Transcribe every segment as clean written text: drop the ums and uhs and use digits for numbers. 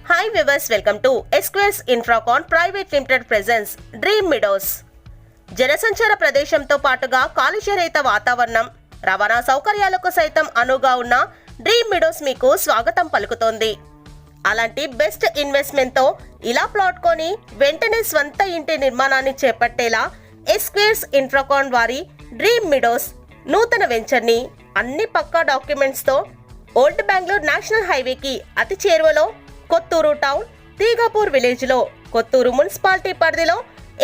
Hi viewers, welcome to Esquires Infracon Private Limited presents Dream Meadows. జనసంచార ప్రదేశంతో పాటుగా కాలుష్యరహిత వాతావరణం, రవాణా సౌకర్యాలకు సైతం అనువుగా ఉన్న డ్రీమ్ మీడోస్ మీకు స్వాగతం పలుకుతోంది. అలాంటి బెస్ట్ ఇన్వెస్ట్మెంట్ తో ఇలా ప్లాట్ కొని వెంటనే స్వంత ఇంటి నిర్మాణాన్ని చేపట్టేలా ఎస్క్వేర్స్ ఇన్ఫ్రాకాన్ వారి డ్రీమ్ మీడోస్ నూతన వెంచర్ ని అన్ని పక్కా డాక్యుమెంట్స్ తో ఓల్డ్ బెంగళూరు నేషనల్ హైవేకి అతి చేరువలో కొత్తూరు టౌన్ తీగాపూర్ విలేజ్ లో కొత్తూరు మున్సిపాలిటీ పరిధిలో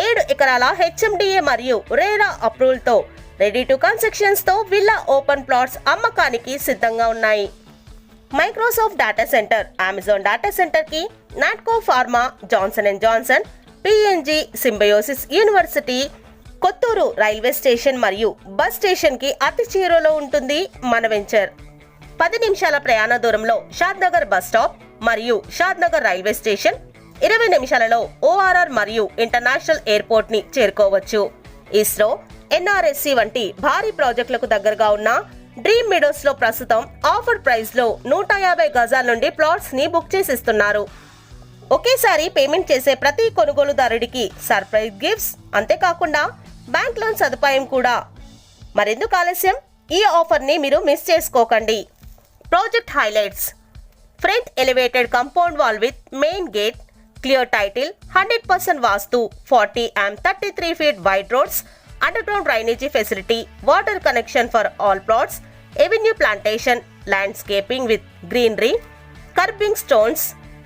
7 ఎకరాల హెచ్ఎండిఏ మరియు రేరా అప్రూవల్ తో రెడీ టు కన్స్ట్రక్షన్స్ తో విల్లా ఓపెన్ ప్లాట్స్ అమ్మకానికి సిద్ధంగా ఉన్నాయి. Microsoft data centre, Amazon data centre కి Natco Pharma, Johnson and Johnson, PNG, Symbiosis University, Kothur railway station మరియు బస్ స్టేషన్ కి అతి చేరువలో ఉంటుంది మన వెంచర్. 10 నిమిషాల ప్రయాణ దూరంలో షాద్ నగర్ బస్ స్టాప్ మరియు షాద్ నగర్ రైల్వే స్టేషన్, 20 నిమిషాలలో ఓఆర్ఆర్ మరియు ఇంటర్నేషనల్ ఎయిర్పోర్ట్ ని చేరుకోవచ్చు. ఇస్రో, ఎన్ఆర్ఎస్సి వంటి భారీ ప్రాజెక్టులకు దగ్గరగా ఉన్న డ్రీమ్ మీడోస్ లో ప్రస్తుతం ఆఫర్ ప్రైస్ లో 150 గజాల నుండి ప్లాట్స్ ని బుక్ చేసిస్తున్నారు. ఒకేసారి పేమెంట్ చేసే ప్రతి కొనుగోలుదారుడికి సర్ప్రైజ్ గిఫ్ట్స్, అంతేకాకుండా బ్యాంక్ లోన్ సదుపాయం కూడా. మరెందుకు ఆలస్యం, ఈ ఆఫర్ ని మీరు మిస్ చేసుకోకండి. Project highlights: front elevated compound wall with main gate, clear title, 100% vastu, 40 and 33 feet wide roads, underground drainage facility, water connection for all plots, avenue plantation, landscaping with greenery, curbing stones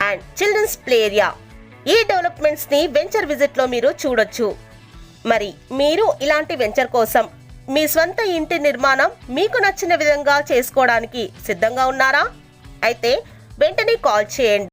and children's play area. ఈ developments ని venture visit లో మీరు చూడొచ్చు. మరి మీరు ఇలాంటి venture కోసం మీ స్వంత ఇంటి నిర్మాణం మీకు నచ్చిన విధంగా చేసుకోవడానికి సిద్ధంగా ఉన్నారా? అయితే వెంటనే కాల్ చేయండి.